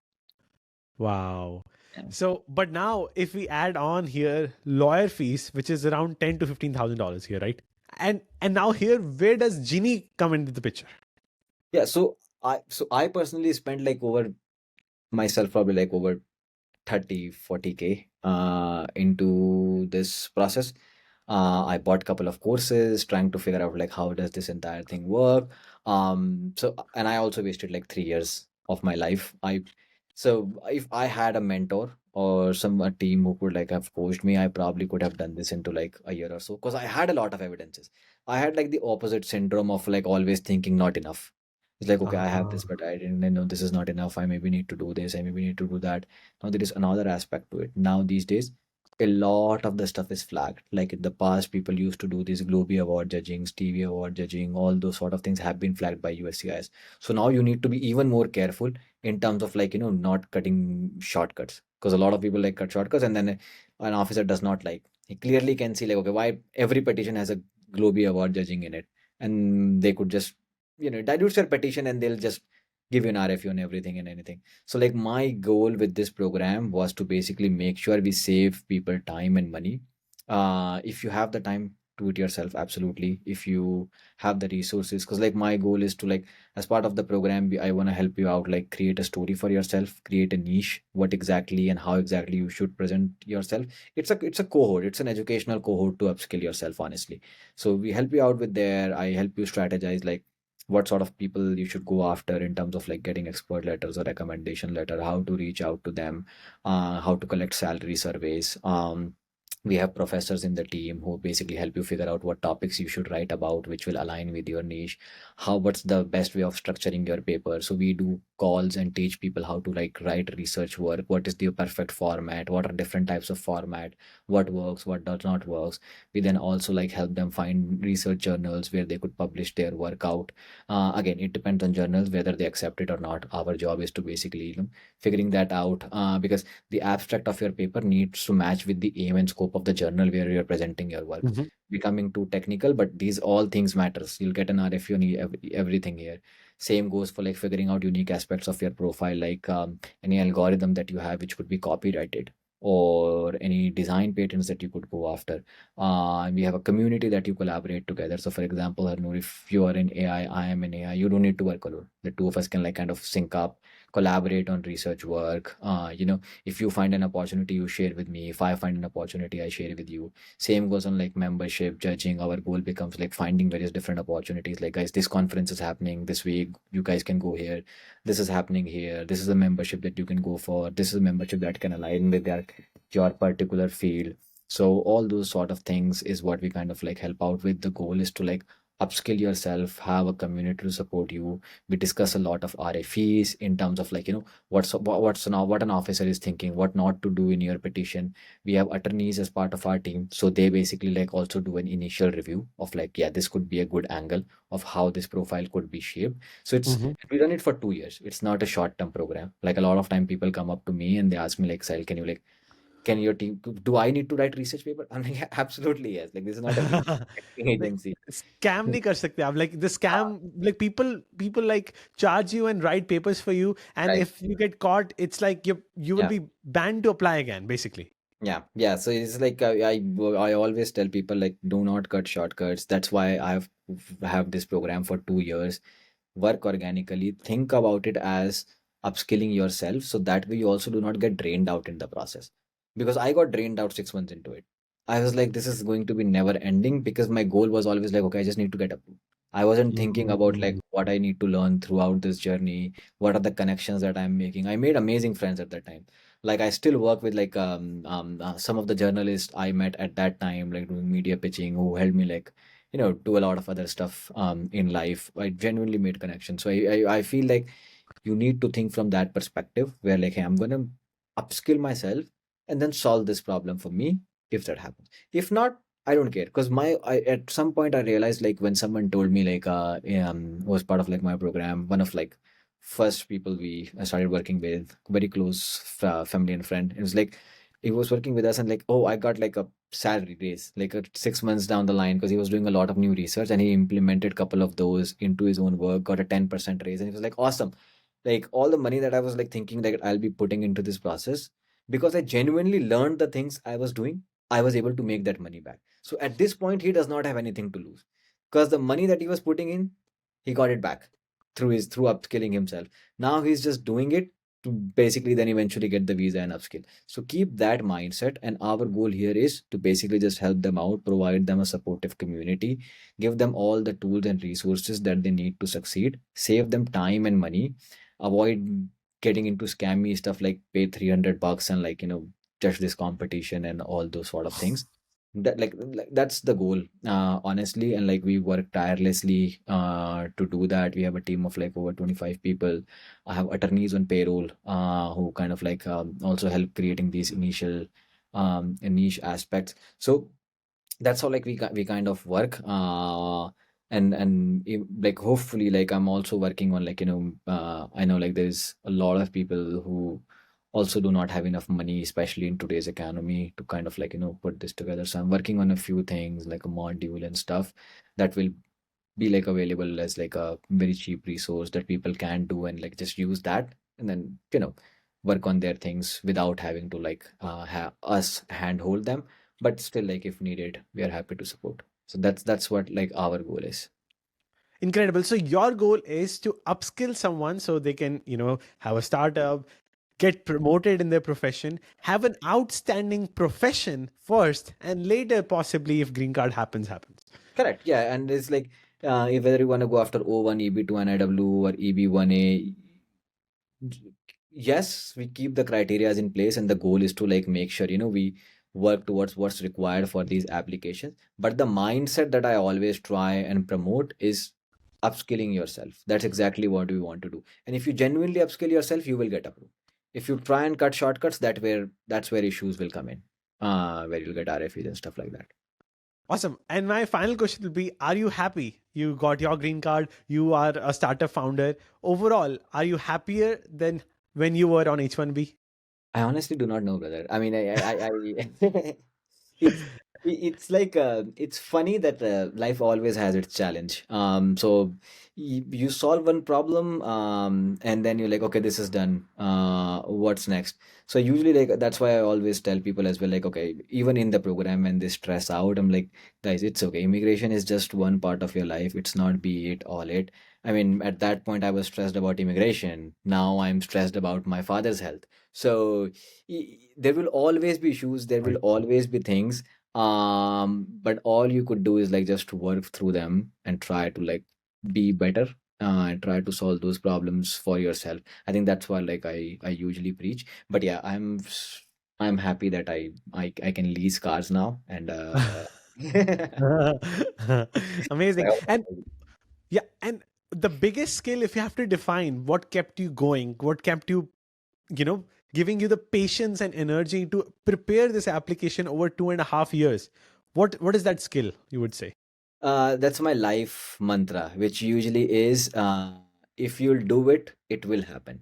Wow. Yeah. So, but now if we add on here lawyer fees, which is around $10,000 to $15,000 here, right? And now here, where does Genie come into the picture? Yeah. So I personally spent like over myself probably like over 30-40K into this process. I bought a couple of courses trying to figure out like how does this entire thing work. And I also wasted like 3 years of my life. So if I had a mentor or some a team who could like have coached me, I probably could have done this into like a year or so because I had a lot of evidences. I had like the opposite syndrome of like always thinking not enough. It's like, okay, I have Ah. this, but I didn't know this is not enough. I maybe need to do this. I maybe need to do that. Now there is another aspect to it. Now these days, a lot of the stuff is flagged. Like in the past, people used to do these Globee award judging, Stevie award judging, all those sort of things have been flagged by USCIS. So now you need to be even more careful in terms of like, not cutting shortcuts. Because a lot of people like cut shortcuts and then an officer does not like. He clearly can see like, okay, why every petition has a Globee award judging in it. And they could just, dilute your petition and they'll just give you an RFU on everything and anything. So like my goal with this program was to basically make sure we save people time and money. If you have the time, do it yourself, absolutely. If you have the resources, because like my goal is to like as part of the program, I want to help you out, like create a story for yourself, create a niche, what exactly and how exactly you should present yourself. It's a cohort, it's an educational cohort to upskill yourself, honestly. So we help you out with there. I help you strategize like what sort of people you should go after in terms of like getting expert letters or recommendation letter, how to reach out to them, how to collect salary surveys. We have professors in the team who basically help you figure out what topics you should write about, which will align with your niche. What's the best way of structuring your paper? So we do calls and teach people how to like write research work. What is the perfect format? What are different types of format? What works? What does not works? We then also like help them find research journals where they could publish their work out. Again, it depends on journals whether they accept it or not. Our job is to basically figuring that out because the abstract of your paper needs to match with the aim and scope of the journal where you're presenting your work. Mhm. Becoming too technical, but these all things matters. You'll get an RFU on everything here. Same goes for like figuring out unique aspects of your profile, like any algorithm that you have which could be copyrighted or any design patents that you could go after. And we have a community that you collaborate together. So for example, Harnoor, if you are in AI, I am in AI, you don't need to work alone. The two of us can like kind of sync up, collaborate on research work. If you find an opportunity, you share with me. If I find an opportunity, I share with you. Same goes on like membership, judging. Our goal becomes like finding various different opportunities. Like, guys, this conference is happening this week. You guys can go here. This is happening here. This is a membership that you can go for. This is a membership that can align with your particular field. So all those sort of things is what we kind of like help out with. The goal is to like upskill yourself, have a community to support you. We discuss a lot of RFEs in terms of like what an officer is thinking, what not to do in your petition. We have attorneys as part of our team, so they basically like also do an initial review of like, yeah, this could be a good angle of how this profile could be shaped. So Mhm. we run it for 2 years. It's not a short term program. Like a lot of time people come up to me and they ask me like, Sahil, can your team, do I need to write research paper? I'm like, "Yeah, absolutely yes. Like, this is not a research Like, agency." scam नहीं कर सकते आप, like the scam, like people like charge you and write papers for you, and Right. if you get caught, it's like you will Yeah. be banned to apply again, basically. Yeah, yeah. So it's like I always tell people like do not cut shortcuts. That's why have this program for 2 years. Work organically. Think about it as upskilling yourself, so that way you also do not get drained out in the process. Because I got drained out 6 months into it. I was like, this is going to be never ending because my goal was always like, okay, I just need to get approved. I wasn't thinking about like Mm. what I need to learn throughout this journey, what are the connections that I'm making. I made amazing friends at that time. Like I still work with like some of the journalists I met at that time, like doing media pitching, who helped me like do a lot of other stuff in life. I genuinely made connections. So I feel like you need to think from that perspective where like, hey, I'm gonna upskill myself and then solve this problem for me if that happens. If not, I don't care because at some point I realized like when someone told me like was part of like my program, one of like first people we started working with, very close family and friend. It was like he was working with us and like, oh, I got like a salary raise like 6 months down the line because he was doing a lot of new research and he implemented a couple of those into his own work, got a 10% raise, and he was like, awesome. Like all the money that I was like thinking that I'll be putting into this process, because I genuinely learned the things I was doing, I was able to make that money back. So at this point, he does not have anything to lose because the money that he was putting in, he got it back through upskilling himself. Now he's just doing it to basically then eventually get the visa and upskill. So keep that mindset. And our goal here is to basically just help them out, provide them a supportive community, give them all the tools and resources that they need to succeed, save them time and money, avoid getting into scammy stuff like pay $300 and like just this competition and all those sort of things. Like that's the goal, honestly. And like we work tirelessly to do that. We have a team of like over 25 people. I have attorneys on payroll who kind of like also help creating these initial niche aspects. So that's how like we kind of work, like hopefully like I'm also working on like I know like there's a lot of people who also do not have enough money, especially in today's economy, to kind of like put this together. So I'm working on a few things like a module and stuff that will be like available as like a very cheap resource that people can do and like just use that and then work on their things without having to like have us handhold them, but still like if needed we are happy to support. So that's what like our goal is. Incredible. So your goal is to upskill someone so they can, have a startup, get promoted in their profession, have an outstanding profession first, and later possibly if green card happens. Correct, yeah. And it's like if whether you want to go after O1 EB2 NIW or EB1A, yes, we keep the criterias in place and the goal is to like make sure we work towards what's required for these applications. But the mindset that I always try and promote is upskilling yourself. That's exactly what we want to do. And if you genuinely upskill yourself, you will get approved. If you try and cut shortcuts, that's where issues will come in, where you'll get RFEs and stuff like that. Awesome. And my final question will be, are you happy? You got your green card, you are a startup founder. Overall, are you happier than when you were on H1B? I honestly do not know, brother. I mean, it's it's like it's funny that life always has its challenge. So you solve one problem, and then you're like, okay, this is done. What's next? So usually, like that's why I always tell people as well, like, okay, even in the program when they stress out, I'm like, guys, it's okay. Immigration is just one part of your life. It's not be it all it. I mean, at that point, I was stressed about immigration. Now I'm stressed about my father's health. So there will always be issues, there will Right. always be things, but all you could do is like just work through them and try to like be better, and try to solve those problems for yourself. I think that's what like I usually preach. But yeah, I'm happy that I can lease cars now and Amazing. And yeah, and the biggest skill, if you have to define what kept you going, what kept you, you know, giving you the patience and energy to prepare this application over 2.5 years, what is that skill you would say? That's my life mantra, which usually is if you'll do it, it will happen.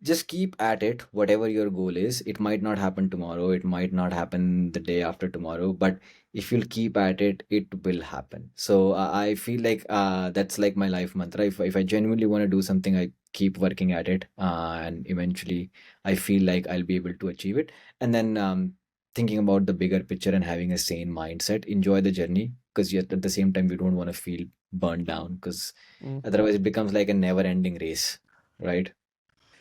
just keep at it, whatever your goal is. It might not happen tomorrow, it might not happen the day after tomorrow, but if you'll keep at it, it will happen. So I feel like that's like my life mantra. If I genuinely want to do something, I keep working at it, and eventually I feel like I'll be able to achieve it. And then thinking about the bigger picture and having a sane mindset, enjoy the journey, because yet at the same time, you don't want to feel burned down, because Mm. otherwise it becomes like a never ending race, right?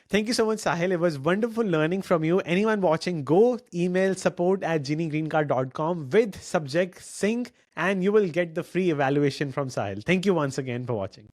Thank you so much, Sahil. It was wonderful learning from you. Anyone watching, go email support@geniegreencard.com with subject Singh, and you will get the free evaluation from Sahil. Thank you once again for watching.